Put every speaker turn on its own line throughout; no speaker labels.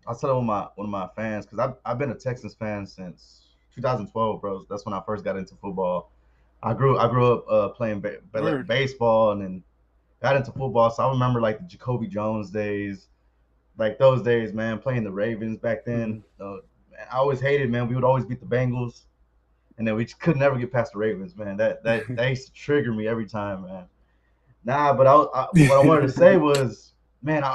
I was telling one of my fans because I've been a Texans fan since 2012, bro. That's when I first got into football. I grew up playing
Word.
baseball and then got into football. So I remember like the Jacoby Jones days, like those days, man. Playing the Ravens back then.
Mhm.
Man, I always hated, man. We would always beat the Bengals, and then we just could never get past the Ravens, man. That used to trigger me every time, man. Nah, but what I wanted to say was, man, I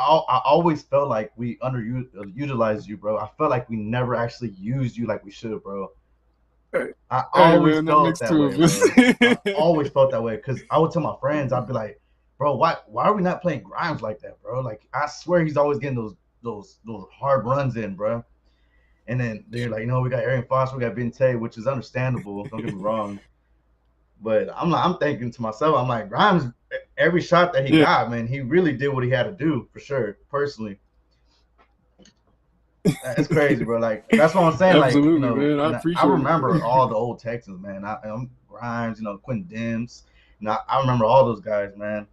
always felt like we underutilized you, bro. I felt like we never actually used you like we should, bro.
Hey,
I
hey,
always
man, that
felt
makes
that
two
way,
of us.
bro. I always felt that way because I would tell my friends, I'd be like, bro, why are we not playing Grimes like that, bro? Like I swear he's always getting those hard runs in, bro. And then they're like, we got Arian Foster, we got Ben Tay, which is understandable. Don't get me wrong. But I'm thinking to myself, I'm like, Grimes, every shot that he
Yeah,
got, man, he really did what he had to do for sure. Personally, that's crazy, bro. Like that's what I'm saying. Like
absolutely, man. I
and I
appreciate
remember
it.
all the old Texans, man. Grimes, Quentin Dims. I remember all those guys, man.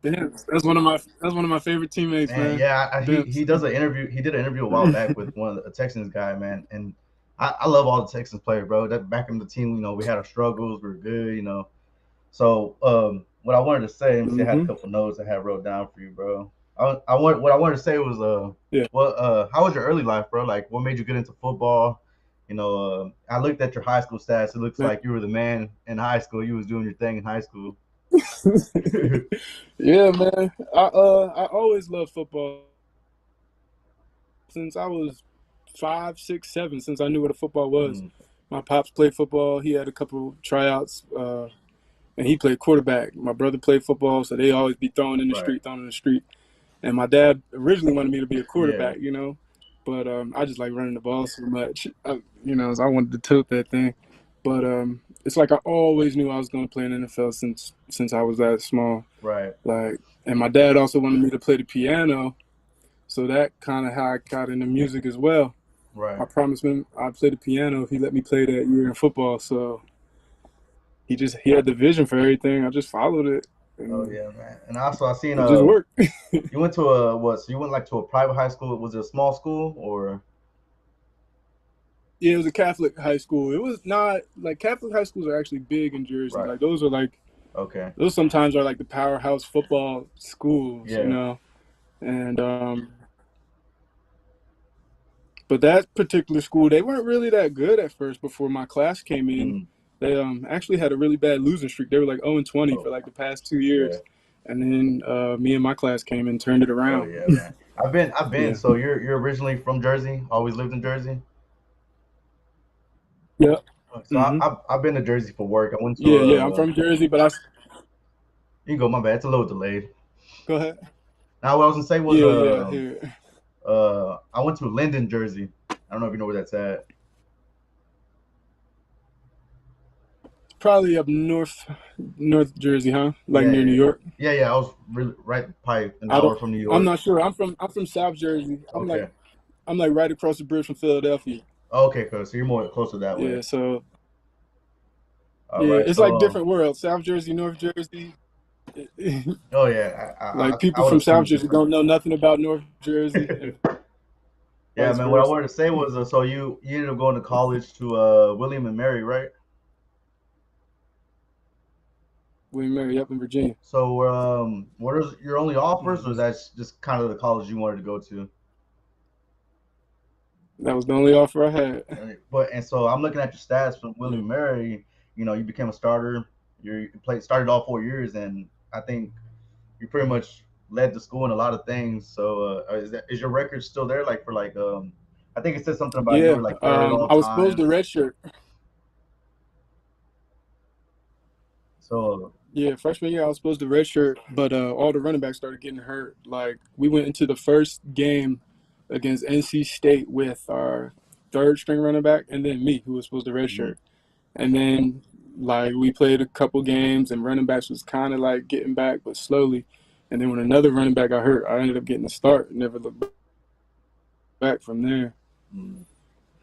Damn, that's one of my favorite teammates,
Man,
man.
yeah, he
Dimps.
does an interview. He did an interview a while back with one of the Texans guy, man, and I love all the Texans players, bro. That back in the team, we had our struggles, we were good. So what I wanted to say, let me see, I had a
Hmm.
couple notes I had wrote down for you, bro. What I wanted to say was
Yeah.
how was your early life, bro? Like, what made you get into football? I looked at your high school stats. It looks
Man.
like you were the man in high school. You was doing your thing in high school.
Yeah, man. I always loved football since I was 5, 6, 7. Since I knew what a football was.
Mm,
My pops played football. He had a couple tryouts, and he played quarterback. My brother played football, so they always be
right.
throwing in the street. And my dad originally wanted me to be a
Yeah.
quarterback. But I just like running the ball so much, so I wanted to tilt that thing. But it's like I always knew I was going to play in the NFL since I was that small.
Right.
Like, and my dad also wanted me to play the piano, so that kind of how I got into music as well. I
Right.
promised him I'd play the piano if he let me play that year in football. So he had the vision for everything. I just followed it,
Oh
and
yeah, man. And also I seen
it just worked.
you went to a what? So you went like to a private high school? Was it a small school or?
Yeah, it was a Catholic high school. It was not like Catholic high schools are actually big in Jersey.
Right.
Like those are like
Okay.
those sometimes are like the powerhouse football schools,
Yeah.
And but that particular school, they weren't really that good at first before my class came in.
Mm.
They actually had a really bad losing streak. They were like 0-20
Oh.
for like the past two
Yeah.
years. And then me and my class came and turned it
Oh
around.
yeah, man. I've been.
Yeah.
So you're originally from Jersey? Always lived in Jersey?
Yeah.
So
Hmm.
I've been to Jersey for work. I went to
Yeah, yeah. I'm from Jersey, but I
you can go. My bad. It's a little delayed.
go ahead.
Now what I was gonna say was
Yeah, yeah. Here,
I went to Linden, Jersey. I don't know if you know where that's at.
probably up North Jersey, huh? Like
Yeah,
near New
yeah,
York.
yeah. I was really right, probably an
I don't.
hour from New
I'm
York.
not sure. I'm from South Jersey.
Okay.
I'm like right across the bridge from Philadelphia.
Okay, cool. So you're more closer that way.
Yeah. So
All
yeah,
right.
it's
So
like different worlds. South Jersey, North Jersey.
oh yeah,
Like
I
people
would
from
assume
South
it's
Jersey
different.
don't know nothing about North Jersey, and
Yeah,
vice
man. What I
versa.
wanted to say was, so you ended up going to college to William and Mary, right?
William Mary up in Virginia.
So what are your only offers, or
Hmm.
is that just kind of the college you wanted to go to?
That was the only offer I had.
And so I'm looking at your stats from William
Yeah.
and Mary. You became a starter. You played started all 4 years, and I think you pretty much led the school in a lot of things. So is your record still there? Like for like I think it said something about you
Yeah.
were like third all
I was supposed to
time.
redshirt.
So
Yeah, freshman year I was supposed to redshirt, but all the running backs started getting hurt. Like we went into the first game against NC State with our third string running back, and then me, who was supposed to
mhm.
redshirt. And then like we played a couple games, and running backs was kind of like getting back, but slowly. And then when another running back got hurt, I ended up getting a start. And never looked back from there.
Mm.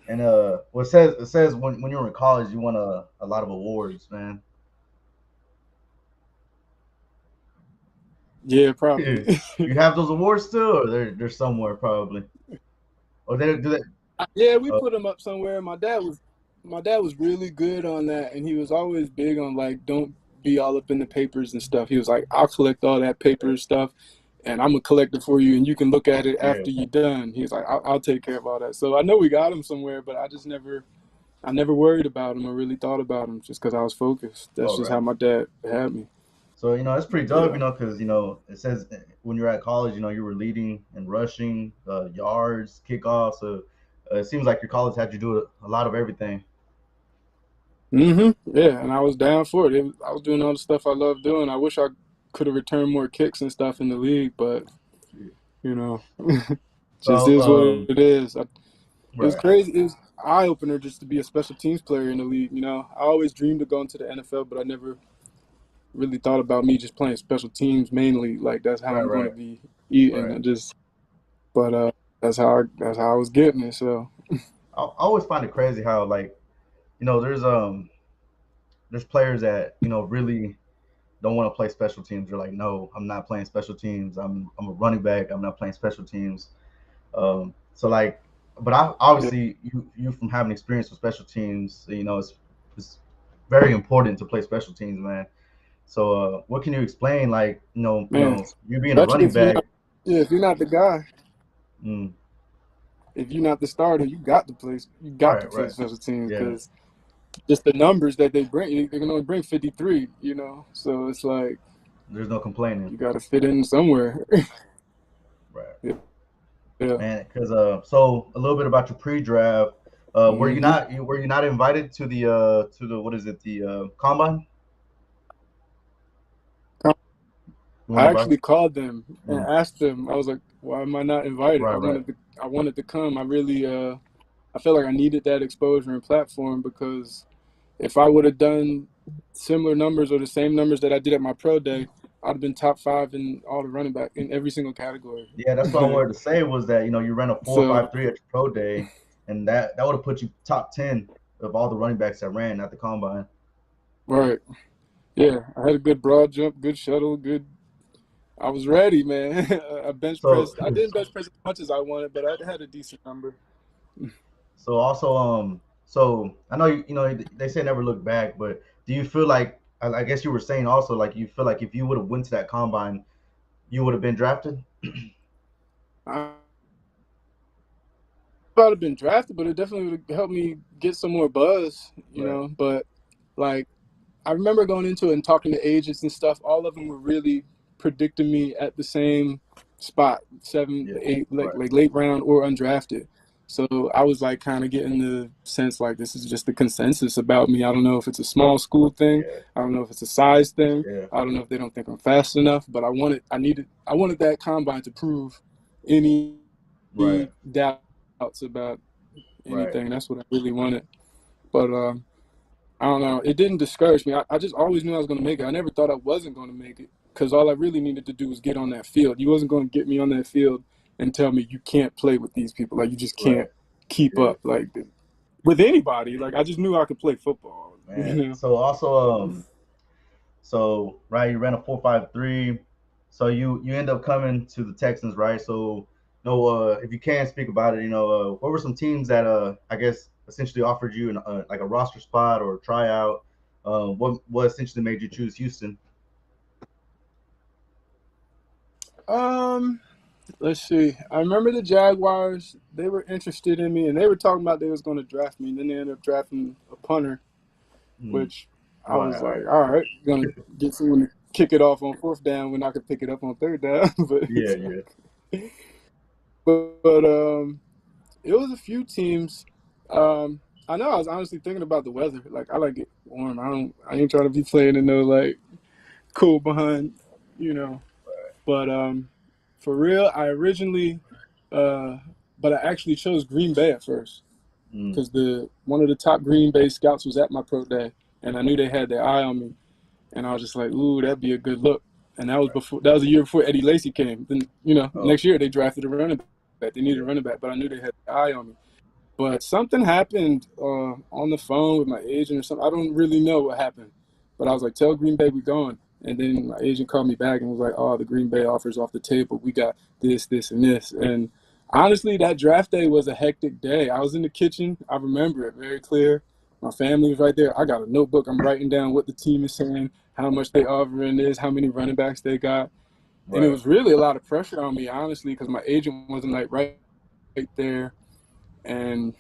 And well, it says when you were in college, you won a lot of awards, man.
Yeah, probably.
You have those awards still, or they're somewhere probably. Or they do that?
Yeah, we
Uh,
put him up somewhere. My dad was really good on that, and he was always big on like don't be all up in the papers and stuff. He was like, I'll collect all that paper stuff, and I'm gonna collect it for you, and you can look at it
yeah.
after you're done. He's like, I'll take care of all that. So I know we got him somewhere, but I never worried about him or really thought about him just because I was focused. That's
All
just
right.
how my dad had me.
So it's pretty dope,
Yeah.
because it says when you're at college, you were leading and rushing, yards, kickoffs. So it seems like your college had you do a lot of everything.
Yeah, and I was down for it. I was doing all the stuff I love doing. I wish I could have returned more kicks and stuff in the league, but you know, just
So
is what it is. It was
right,
crazy. It was eye opener just to be a special teams player in the league. I always dreamed of going to the NFL, but I never really thought about me just playing special teams mainly. Like that's how
right,
I'm going to
right,
be eating.
right.
But that's how I was getting it. So
I always find it crazy how, like, there's players that really don't want to play special teams. They're like, no, I'm not playing special teams. I'm a running back. I'm not playing special teams. So like, but I
yeah,
obviously you from having experience with special teams, it's very important to play special teams, man. So what can you explain? Like,
man.
you being a
Especially
running
if you're
back.
not, yeah, if you're not the guy,
Mm,
if you're not the starter, You got to
right,
play
right,
special teams
yeah.
because just the numbers that they bring, they can only bring 53. So it's like
There's no complaining,
you got to fit in somewhere.
right,
Yeah.
man. Because so a little bit about your pre-draft.
hmm
Were you not invited to the what is it, the combine? You weren't
I
invited.
actually called them and
Mm,
asked them. I was like, "Why am I not invited?
right, right,
I wanted to come. I felt like I needed that exposure and platform because if I would have done similar numbers or the same numbers that I did at my pro day, I'd have been top five in all the running back in every single category.
yeah. That's what I wanted to say was that you ran a four
So,
five three at your pro day, and that would have put you top 10 of all the running backs that ran at the combine.
right, yeah, I had a good broad jump, good shuttle, good. I was ready, man. I bench
So
pressed. I didn't bench press as much as I wanted, but I had a decent number.
so also so I know they say never look back, but do you feel like I guess you were saying also like you feel like if you would have went to that combine, you would have been drafted?
I thought I'd been drafted, but it definitely would have helped me get some more buzz,
Right.
But like I remember going into it and talking to agents and stuff. All of them were really predicting me at the same spot, seven,
Yeah.
eight, like
Right.
like late round or undrafted. So I was like kind of getting the sense like this is just the consensus about me. I don't know if it's a small school thing.
Yeah.
I don't know if it's a size thing.
Yeah.
I don't know if they don't think I'm fast enough. But I wanted that combine to prove any
Right.
doubts about
Right.
anything. That's what I really wanted. But I don't know. It didn't discourage me. I just always knew I was going to make it. I never thought I wasn't going to make it because all I really needed to do was get on that field. You wasn't going to get me on that field and tell me you can't play with these people. Like you just
Right.
can't keep
Yeah.
up. Like with anybody. Like I just knew I could play football.
Man. So also so right, you ran a 4.53. So you end up coming to the Texans, right? So if you can speak about it, what were some teams that I guess essentially offered you like a roster spot or a tryout? What essentially made you choose Houston?
Um, let's see. I remember the Jaguars. They were interested in me, and they were talking about they was going to draft me. And then they ended up drafting a punter,
Hmm.
which I
Right,
was
right.
like, all right, gonna get someone to kick it off on fourth down when I could pick it up on third down. but
Yeah,
it's
yeah.
like, but it was a few teams. Um, I know I was honestly thinking about the weather. Like I like it warm. I ain't trying to be playing in no like cool behind, you know. But for real, uh, but I actually chose Green Bay at first
Mm,
because the one of the top Green Bay scouts was at my pro day, and I knew they had their eye on me. And I was just like, ooh, that'd be a good look. And
right.
that was a year before Eddie Lacy came. Then,
Oh,
next year they drafted a running back. They needed
yeah.
a running back, but I knew they had an eye on me. But something happened on the phone with my agent or something. I don't really know what happened. But I was like, tell Green Bay we're going. And then my agent called me back and was like, oh, the Green Bay offer's off the table. We got this, this, and this. And Honestly, that draft day was a hectic day. I was in the kitchen. I remember it very clear. My family was right there. I got a notebook. I'm writing down what the team is saying, how much they offering this, how many running backs they got. And it
Right.
was really a lot of pressure on me, honestly, because my agent wasn't like right there. And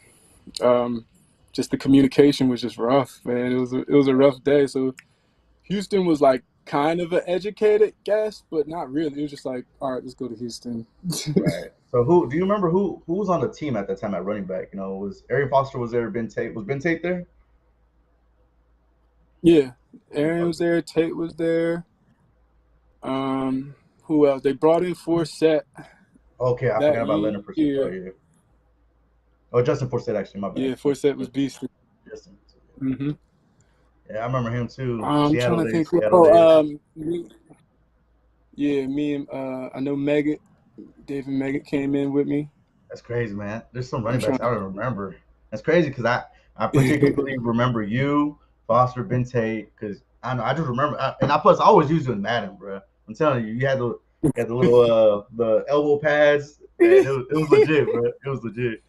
um, just the communication was just rough, man. It was a rough day. So Houston was like kind of an educated guess, but not really. It was just like, all right, let's go to Houston.
Right. So who do you remember who was on the team at that time at running back? You know, was Arian Foster was there? Ben Tate was Ben Tate there?
Yeah, Aaron was there. Tate was there. Um, who else? They brought in Forsett
Okay, I
that
forgot about Leonard Fournette. Oh
year.
yeah. Oh, Justin Forsett actually. My bad.
Yeah, Forsett was beast.
Justin.
Hmm.
Yeah, I remember him too.
I'm trying
Seattle
to
days.
think.
Seattle
Oh,
days.
yeah, me and I know Meggett, David Meggett came in with me.
That's crazy, man. There's some
I'm
running backs
trying.
I don't remember. That's crazy because I particularly remember you, Foster, Ben Tate, because I know I just remember, and I plus I always used you in Madden, bro. I'm telling you, you had the little the elbow pads, and it was legit, bro. It was legit,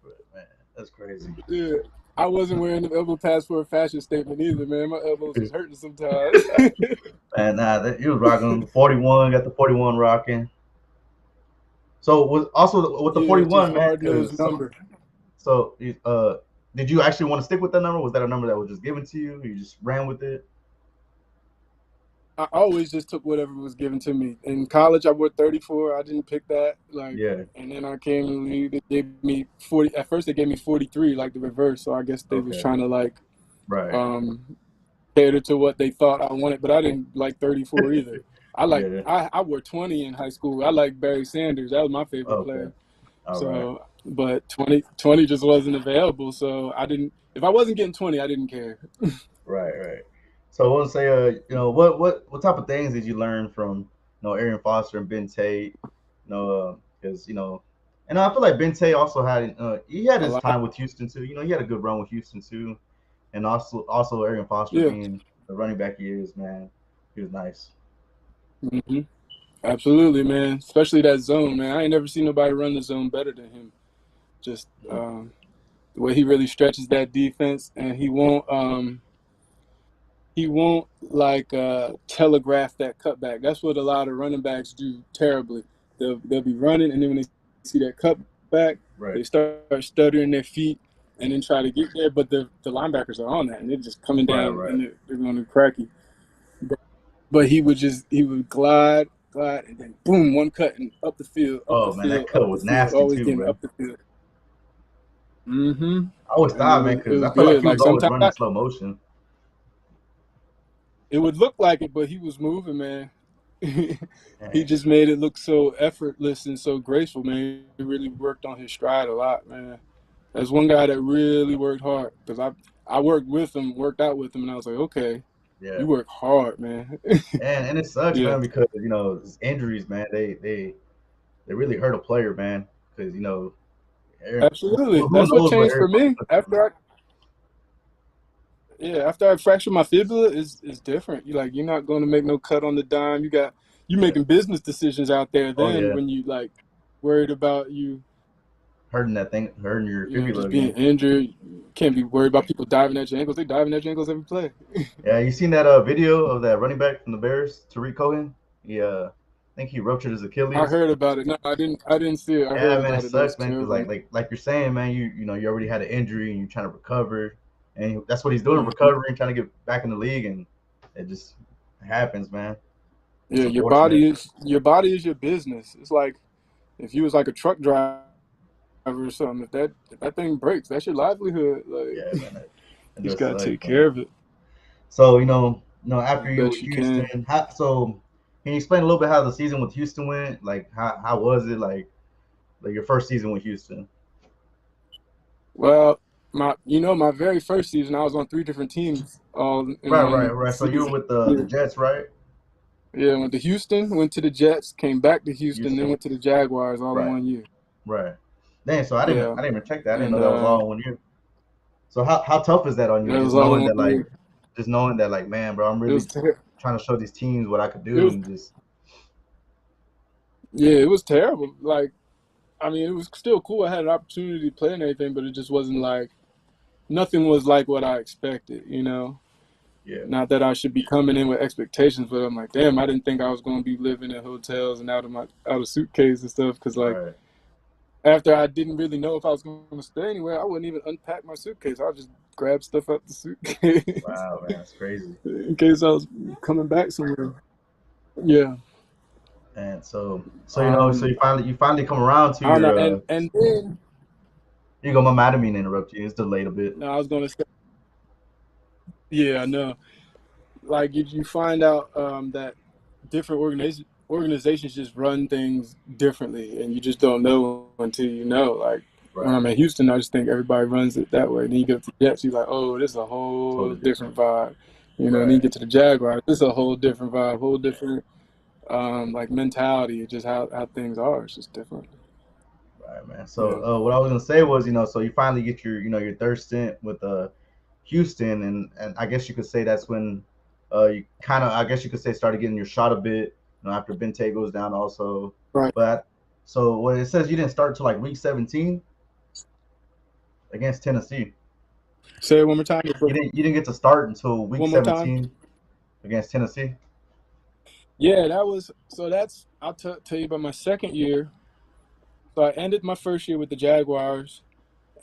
but, man. That's crazy.
Yeah, I wasn't wearing the elbow pads for a fashion statement either, man. My elbows was hurting sometimes.
And you was rocking the 41, got the 41 rocking. So was also with the
Yeah, just
41,
a
man,
hard nosed
because
number.
so did you actually want to stick with that number? Was that a number that was just given to you? You just ran with it?
I always just took whatever was given to me. In college, I wore 34. I didn't pick that. Like,
Yeah.
and then I came to the league. They gave me 40. At first, they gave me 43, like the reverse. So I guess they was
Okay.
trying to like
Right.
um, cater to what they thought I wanted. But I didn't like 34 either.
Yeah.
I wore 20 in high school. I like Barry Sanders. That was my favorite
Okay.
player.
All right.
So, but 20 just wasn't available. So I didn't. If I wasn't getting 20, I didn't care.
Right. Right. So I want to say, what type of things did you learn from, Arian Foster and Ben Tate? Because and I feel like Ben Tate also had, he had
A
his
lot.
time with Houston too. He had a good run with Houston too, and also Arian Foster
Yeah.
being the running back he is, man, he was nice.
Hmm. Absolutely, man. Especially that zone, man. I ain't never seen nobody run the zone better than him. Just the way he really stretches that defense, and he won't like telegraph that cutback. That's what a lot of running backs do terribly. They'll be running, and then when they see that cutback,
Right.
they start stuttering their feet and then try to get there. But the linebackers are on that, and they're just coming
Right.
down,
Right.
and they're going to crack you. But he would glide, and then boom, one cut and up the field, up the
Oh man, that
field, up
cut
the
was
field,
nasty
always
too,
getting
bro.
up the field. Mm-hmm.
I always
And it
thought, man,
was it
because
was
I felt like
good.
he was
Like
always
sometimes
running slow motion.
it would look like it, but he was moving, man. He
Dang.
just made it look so effortless and so graceful, man. He really worked on his stride a lot, man. That's one guy that really worked hard because I worked with him, worked out with him, and I was like, okay,
Yeah.
you work hard, man.
And it sucks,
Yeah,
man, because his injuries, man, they really hurt a player, man. Because
absolutely.
who
That's what
knows what
changed
Aaron
for me
Foster could do.
after I fractured my fibula. Is different. You're not going to make no cut on the dime. You
Yeah.
making business decisions out there.
Oh
Then
yeah,
when you like worried about
hurting your fibula
just being
again.
injured. You can't be worried about people diving at your ankles. They diving at your ankles every play.
Yeah, you seen that video of that running back from the Bears, Tariq Cohen? I think he ruptured his
I
Achilles.
heard about it. No, I didn't. I didn't see it. I
Yeah,
heard
man, it
about it. It was
sucks, man, because
terrible.
like you're saying, man, you already had an injury and you're trying to recover, and that's what he's doing,
Hmm.
recovering, trying to get back in the league, and it just happens, man. It's
Yeah, your
unfortunate.
body is your business. It's like if you was like a truck driver or something. If that thing breaks, that's your livelihood. Like
Yeah, man, it
you just
does
gotta
suck,
take
man.
care of it.
So after
You
you with
bet you can.
Houston, can you explain a little bit how the season with Houston went? Like how was it like your first season with Houston?
Well, my very first season, I was on three different teams all in
Right, right,
one
right. So you were
season.
with the Jets, right?
Yeah, went to Houston, went to the Jets, came back to Houston, then
Houston,
went to the Jaguars all in
right,
1 year.
right. Dang, so I didn't
Yeah,
I didn't even check that. I didn't know
and
that was all in 1 year. So how tough is that on you?
that
Just
was all in
knowing
one
that
year.
like man, bro, I'm
It was
really
ter-
trying to show these teams what I could
it
do
was
and just
yeah, it was terrible. Like I mean, it was still cool. I had an opportunity to play and everything, but it just wasn't like nothing was like what I expected.
Yeah.
Not that I should be coming in with expectations, but I'm like, damn, I didn't think I was going to be living in hotels and out of suitcase and stuff. Because like
Right.
after I didn't really know if I was going to stay anywhere, I wouldn't even unpack my suitcase. I would just grab stuff out the suitcase
Wow, man, that's crazy.
in case I was coming back somewhere. Yeah.
And so so
Um.
you finally come around to
I don't know.
your
And then
you go. My mad at me to interrupt you. It's delayed a bit.
no, I was going to say, yeah, I know. Like you find out that different organizations just run things differently, and you just don't know until you know. Like when
Right.
I'm in Houston, I just think everybody runs it that way. Then you get to the Jets, you're like, oh, this is a whole
Totally
different
different.
vibe. And then you
Right.
get to the Jaguars, this is a whole different vibe, whole different like mentality. It's just how things are. It's just different.
Right, man.
Yeah.
So what I was gonna say was, so you finally get your, your third stint with Houston, and I guess you could say that's when you kind of, I guess you could say, started getting your shot a bit, after Bente goes down also.
Right.
But so what it says, you didn't start till like week 17 against Tennessee.
Say it one more time.
You didn't get to start until week
One more time.
17 against Tennessee.
Yeah, that was so. I'll tell you about my second year. So I ended my first year with the Jaguars,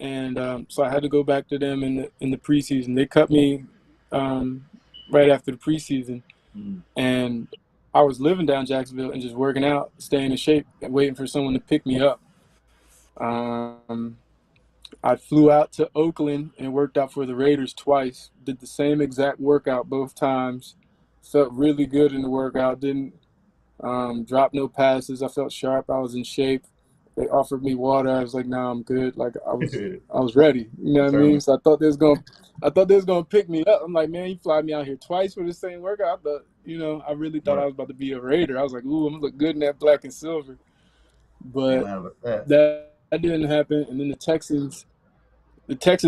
and so I had to go back to them in the preseason. They cut me um, right after the preseason,
Mm.
and I was living down Jacksonville and just working out, staying in shape, and waiting for someone to pick me up. Um, I flew out to Oakland and worked out for the Raiders twice. Did the same exact workout both times. Felt really good in the workout. Didn't dropped no passes. I felt sharp. I was in shape. They offered me water. I was like, "Nah, I'm good." Like I was ready. You know what I mean?
Determined.
So I thought they was gonna pick me up. I'm like, man, you fly me out here twice for the same workout. I thought, I really thought I
Right.
was about to be a Raider. I was like, ooh, I'm gonna look good in that black and silver.
Can't
But
lie about that.
that didn't happen. And then the Texans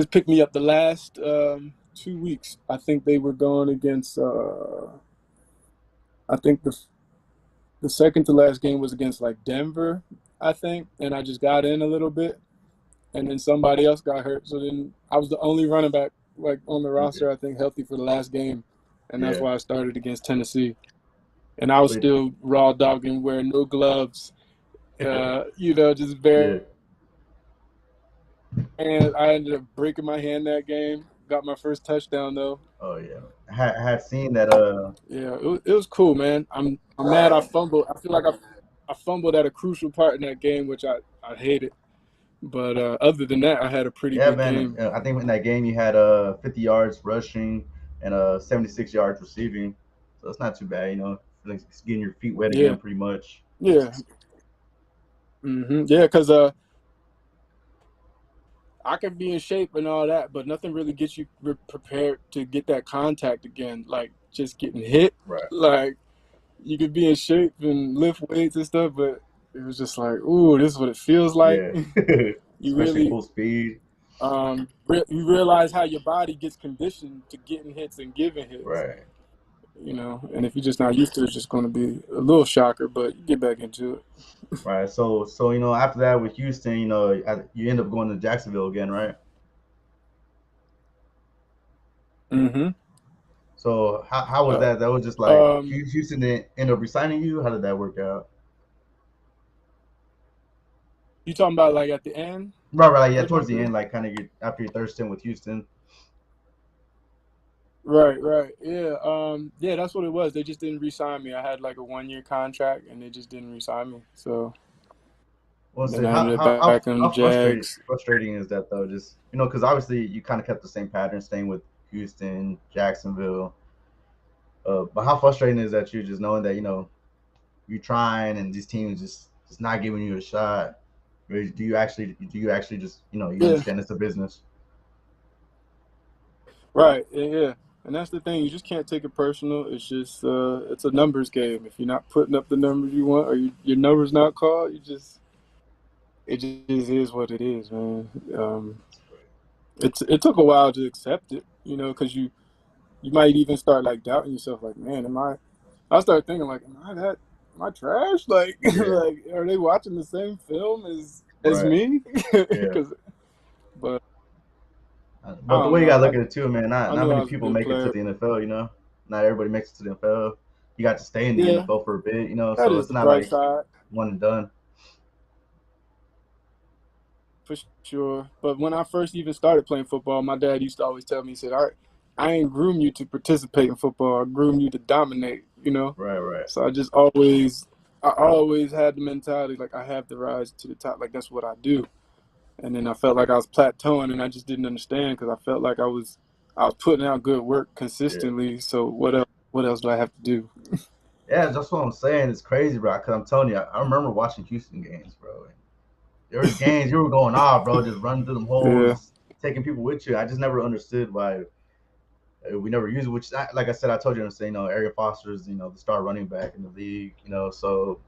picked me up the last 2 weeks. I think they were going against. I think the second to last game was against like Denver, I think, and I just got in a little bit, and then somebody else got hurt. So then I was the only running back like on the
Okay.
roster, I think, healthy for the last game, and that's
Yeah.
why I started against Tennessee. And I was
So
still raw dogging, wearing no gloves, just
yeah.
bare. And I ended up breaking my hand that game. Got my first touchdown though.
Oh yeah. I had seen that.
Yeah, it was cool, man. I'm mad I fumbled. I feel like I fumbled at a crucial part in that game, which I hated. But other than that, I had a pretty
Yeah,
good
man.
game.
I think in that game you had 50 yards rushing and 76 yards receiving. So it's not too bad. Like it's getting your feet wet again,
Yeah,
pretty much.
yeah, yeah. Because I can be in shape and all that, but nothing really gets you prepared to get that contact again. Like just getting hit.
Right.
Like you could be in shape and lift weights and stuff, but it was just like, ooh, this is what it feels like.
Yeah.
You
Especially
really
full speed.
you realize how your body gets conditioned to getting hits and giving hits.
Right.
And if you're just not used to it, it's just going to be a little shocker, but you get back into it.
Right. So after that with Houston, you end up going to Jacksonville again, right?
Mm-hmm.
So how was
Uh,
that? That was just like
um,
Houston didn't end up resigning you. How did that work out?
you talking about like at the end
Right. Right. Yeah.
of my
Towards the
career?
end, like kind of after your third stint with Houston.
Right, right. Yeah. Yeah, that's what it was. They just didn't re-sign me. I had like a 1-year contract and they just didn't re-sign me. So
Well,
then
so
I
how
ended
how
up
how,
back on the
how
Jags.
frustrating is that though? Just because obviously you kind of kept the same pattern, staying with Houston, Jacksonville. But how frustrating is that you're just knowing that you're trying and these teams just not giving you a shot? Or do you actually just you
Yeah.
understand it's a business?
Right. Yeah, yeah. And that's the thing. You just can't take it personal. It's just it's a numbers game. If you're not putting up the numbers you want, or your numbers not called, it just is what it is, man. It took a while to accept it, because you might even start like doubting yourself, like, man, am I? I started thinking like, am I trash? Like,
Yeah,
like, are they watching the same film as? as
Right.
me,
Yeah.
because but I
But the
don't
way you
know.
gotta look at it too, man.
I
Not
knew I
many
was a
people
good
make it to
player.
the NFL. You know, not everybody makes it to the NFL. You got to stay in the
Yeah,
NFL for a bit. You know,
that
so
is
it's
the
not
bright
like
side
one and done.
for sure. But when I first even started playing football, my dad used to always tell me, he said, I ain't groom you to participate in football. I groom you to dominate, you know?
Right. Right.
So I always had the mentality like I have to rise to the top. Like that's what I do. And then I felt like I was plateauing, and I just didn't understand because I felt like I was putting out good work
Yeah.
consistently. So what else? What else do I have to do?
Yeah, that's what I'm saying. It's crazy, bro. Cause I'm telling you, I remember watching Houston games, bro. And there was games you were going off, bro, just running through them
Yeah,
holes, taking people with you. I just never understood why we never use it. Which, like I said, I told you, I'm saying, Arian Foster's, the star running back in the league, so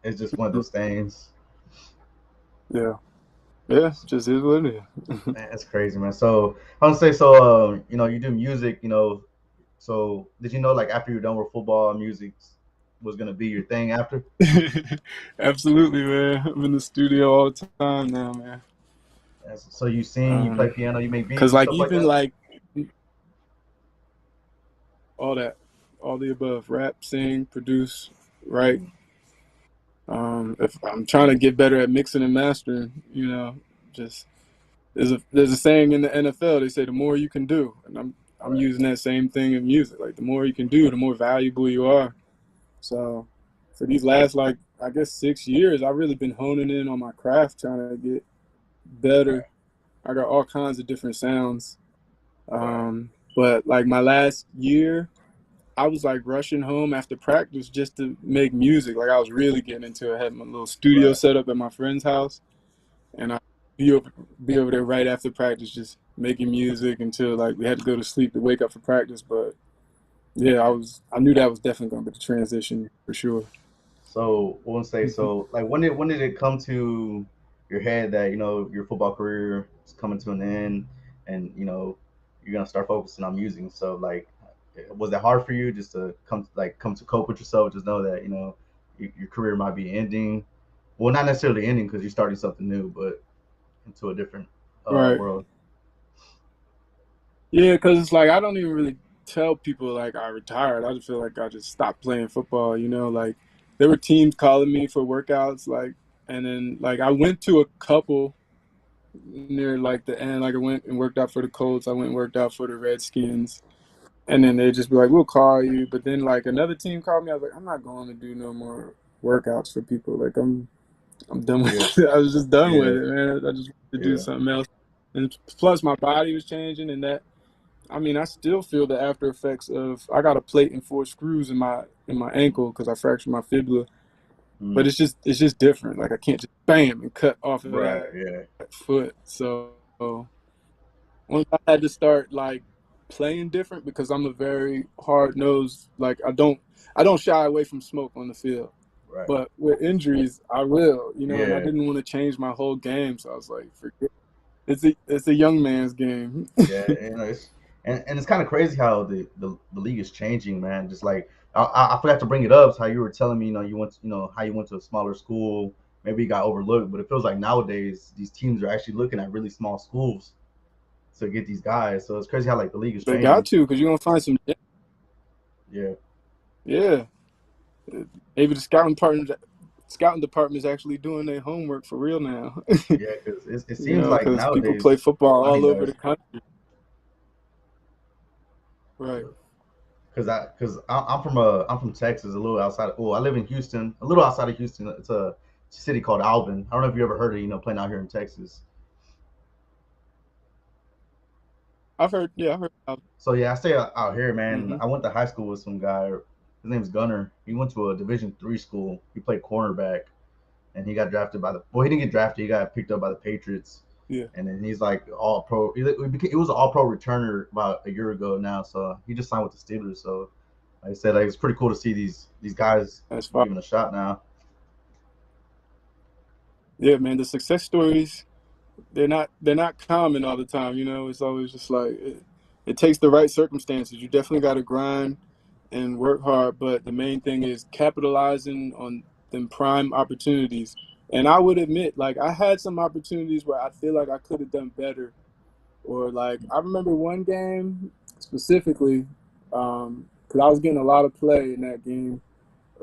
it's just one of those things.
yeah, yeah. Just is what it is.
Man, that's crazy, man. So I want to say, so you do music, so did you know like after you're done with football, music was gonna be your thing after?
Absolutely, man. I'm in the studio all the time now, man.
So you sing, you play piano, you make beats
Cause
and
like
stuff like
even
that.
like all that, all the above, rap, sing, produce, write.
Mm,
If I'm trying to get better at mixing and mastering, just there's a saying in the NFL. They say the more you can do, and I'm
right.
using that same thing in music. Like the more you can do, the more valuable you are. So for these last like I guess 6 years, I've really been honing in on my craft, trying to get better.
Right.
I got all kinds of different sounds.
Right.
But like my last year, I was like rushing home after practice just to make music. Like I was really getting into it. I had my little studio
Right.
set up at my friend's house, and I be over be over there right after practice, just making music until like we had to go to sleep to wake up for practice. But yeah, I knew that was definitely going to be the transition for sure.
So I want to say, so like when did it come to your head that your football career is coming to an end, and you're gonna start focusing on music? So like, was it hard for you just to come to cope with yourself, just know that your career might be ending? Well, not necessarily ending because you're starting something new, but into a different
Right.
world.
Yeah, because it's like I don't even really tell people like I retired. I just feel like I just stopped playing football. Like there were teams calling me for workouts, like, and then like I went to a couple near like the end. Like I went and worked out for the Colts. I went and worked out for the Redskins, and then they just be like, "We'll call you." But then like another team called me. I was like, "I'm not going to do no more workouts for people. Like I'm done with
Yeah,
it. I was just done with
yeah,
it, man. I just wanted to do
yeah.
something else." And plus, my body was changing, and that I mean, I still feel the after effects of I got a plate and four screws in my ankle because I fractured my fibula. But
Mm,
it's just different. Like I can't just bam and cut off of
right,
that
yeah,
foot. So once I had to start like playing different because I'm a very hard nosed. Like I don't shy away from smoke on the field.
right,
But with injuries, I will. And I
yeah.
didn't want to change my whole game, so I was like, forget. It's a young man's game.
Yeah, and it's kind of crazy how the league is changing, man. Just like I forgot to bring it up, how you were telling me, how you went to a smaller school, maybe you got overlooked, but it feels like nowadays these teams are actually looking at really small schools to get these guys. So it's crazy how like the league is
They got
changing.
to because you're gonna find some.
Yeah,
Yeah, maybe the scouting department is actually doing their homework for real now.
yeah, because it seems like
Because people play
nowadays
football
a lot of
all
these
over the
guys.
country. Right.
I'm from Texas, a little outside. Oh, I live in Houston, a little outside of Houston. It's a city called Alvin. I don't know if you ever heard of playing out here in Texas.
I've heard. Yeah, I've heard.
So yeah, I stay out here, man.
Mm-hmm.
I went to high school with some guy. His name's Gunner. He went to a Division III school. He played cornerback, and he got drafted by the. Well, he didn't get drafted. He got picked up by the Patriots,
Yeah,
and then he's like all pro. He was an all pro returner about a year ago now. So he just signed with the Steelers. So like I said, like, it's pretty cool to see these guys
that's fine.
giving a shot now.
Yeah, man. The success stories they're not common all the time. It's always just like it takes the right circumstances. You definitely got to grind and work hard, but the main thing is capitalizing on them prime opportunities. And I would admit, like, I had some opportunities where I feel like I could have done better. Or, like, I remember one game specifically, because I was getting a lot of play in that game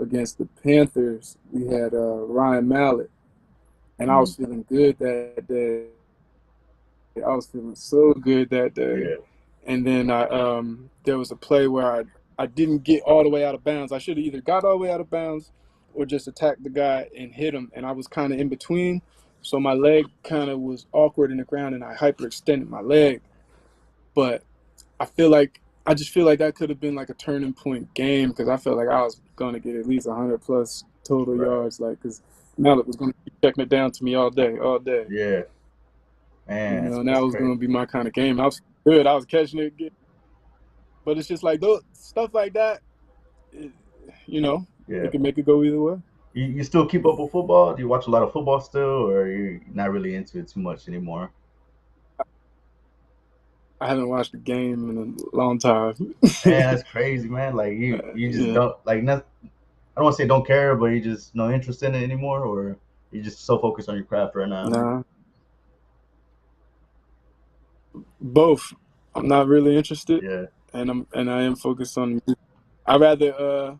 against the Panthers. We had Ryan Mallett, and I was
Mm,
feeling good that day. I was feeling so good that day.
yeah.
And then there was a play where I didn't get all the way out of bounds. I should have either got all the way out of bounds or just attacked the guy and hit him. And I was kind of in between. So my leg kind of was awkward in the ground and I hyperextended my leg. But I just feel like that could have been like a turning point game because I felt like I was going to get at least 100 plus total
Right.
yards. Like, because Malik was going to keep checking it down to me all day, all day.
Yeah. Man,
And that
that's
was going
crazy.
to be my kind of game. I was good. I was catching it, but it's just like those stuff like that. It, you know,
Yeah.
it can make it go either way.
You still keep up with football? Do you watch a lot of football still, or are you not really into it too much anymore?
I haven't watched a game in a long time.
Man, that's crazy, man. Like you just
Yeah,
don't like. Not, I don't want to say don't care, but you just no interest in it anymore, or you just so focused on your craft right now.
nah, both. I'm not really interested,
Yeah.
and I am focused on. I rather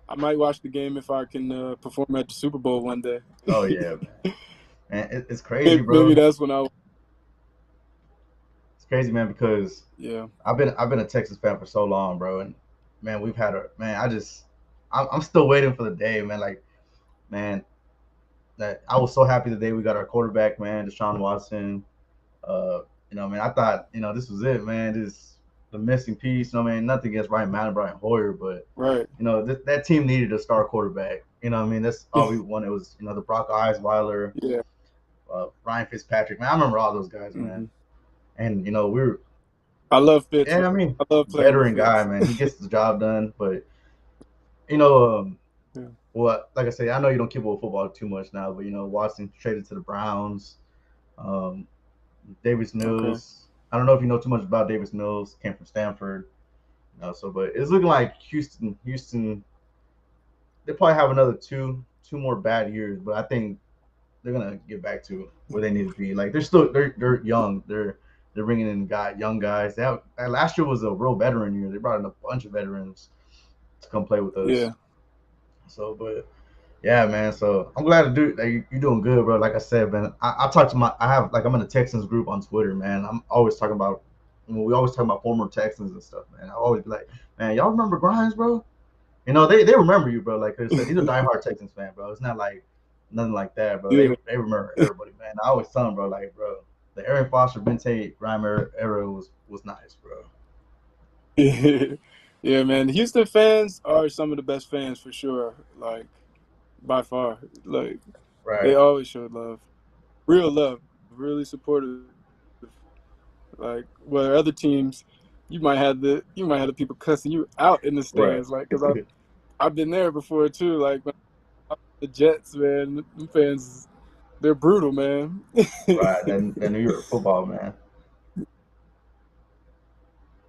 I might watch the game if I can perform at the Super Bowl one day.
Oh yeah, man. And it's crazy,
Maybe
bro.
that's when I.
It's crazy, man, because
Yeah.
I've been a Texas fan for so long, bro, and man, we've had a man. I'm still waiting for the day, man. Like, man, that I was so happy the day we got our quarterback, man, Deshaun Watson. Uh, man, I thought, this was it, man. This the missing piece. Man, nothing against Ryan Mallett, Brian Hoyer, but
Right.
that team needed a star quarterback. That's all we wanted was the Brock Osweiler,
Yeah.
Ryan Fitzpatrick. Man, I remember all those guys, man.
Hmm.
And we were,
I love Fitz.
yeah, I mean,
I love playing with
veteran guy,
Fitz.
man. He gets the job done, but you know, um,
Yeah.
well, like I say, I know you don't keep up with football too much now, but Watson traded to the Browns. Um, Davis
Okay.
Mills. I don't know if you know too much about Davis Mills. Came from Stanford. But it's looking like Houston, they probably have another two more bad years, but I think they're gonna get back to where they need to be. Like they're young. They're bringing in young guys. That last year was a real veteran year. They brought in a bunch of veterans to come play with us.
Yeah.
So, but yeah, man. So I'm glad to do that. You're doing good, bro. Like I said, man. I talk to I have like I'm in a Texans group on Twitter, man. I'm always talking about. We always talk about former Texans and stuff, man. I always be like, man, y'all remember Grimes, bro? They remember you, bro. Like I said, these are diehard Texans fan, bro. It's not like nothing like that, bro. They
Yeah.
they remember everybody, man. I always tell them, bro, like, bro, the Aaron Foster, Ben Tate, Grime era was nice, bro.
Yeah, man. The Houston fans are some of the best fans for sure. Like by far. Like they
Right,
always showed real love, really supportive. Like where other teams, you might have the people cussing you out in the
right,
stands. Like because I've been there before too. Like the Jets, man, them fans, they're brutal, man.
right. That New York football, man.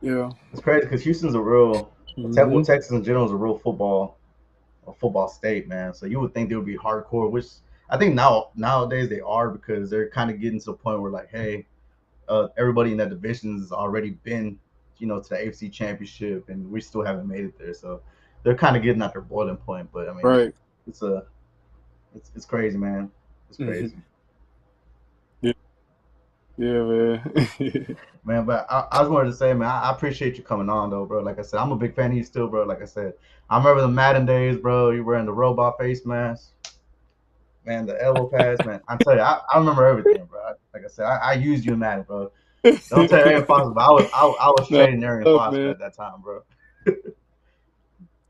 Yeah.
It's crazy because Houston's well,
Hmm.
Texas in general is a football state, man. So you would think they would be hardcore, which I think nowadays they are because they're kind of getting to the point where like, hey, everybody in that division has already been, to the AFC Championship, and we still haven't made it there. So they're kind of getting at their boiling point. But I mean,
Right.
it's a, it's crazy, man. It's
Hmm.
crazy,
Yeah. Yeah, man.
man. But I just wanted to say, man, I appreciate you coming on, though, bro. Like I said, I'm a big fan of you still, bro. Like I said, I remember the Madden days, bro. You wearing the robot face mask, man. The elbow pads, man. I tell you, I remember everything, bro. Like I said, I used you in Madden, bro. Don't tell Arian Foster, but I was
No,
trading Arian
love,
Foster
man.
at that time, bro.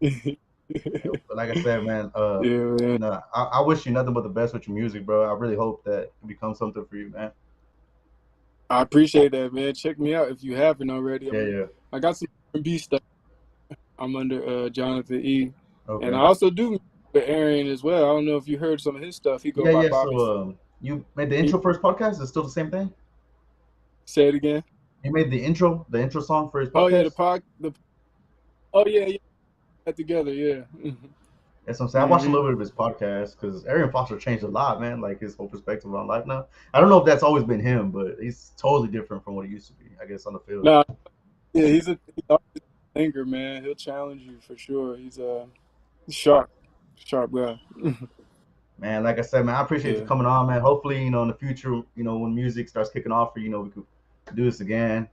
Yeah,
But like I said, man,
man.
I wish you nothing but the best with your music, bro. I really hope that it becomes something for you, man.
I appreciate that, man. Check me out if you haven't already.
Yeah, yeah.
I got some R&B stuff. I'm under Jonathan E. And I
Okay.
also do with Aaron as well. I don't know if you heard some of his stuff. He go
Yeah,
by
yeah.
Bobby.
So, you made the intro for his podcast. Is it still the same thing?
Say it again.
You made the intro song for his
Oh yeah,
podcast.
oh yeah, yeah, that together, yeah. Mhm.
That's what I'm saying. I watched a
Hmm.
little bit of his podcast because Arian Foster changed a lot, man. Like his whole perspective on life now. I don't know if that's always been him, but he's totally different from what he used to be. I guess on the field.
No, yeah, he's always a thinker, man. He'll challenge you for sure. He's a sharp, sharp guy.
Man, like I said, man, I appreciate you
Yeah.
coming on, man. Hopefully, in the future, when music starts kicking off for we could do this again.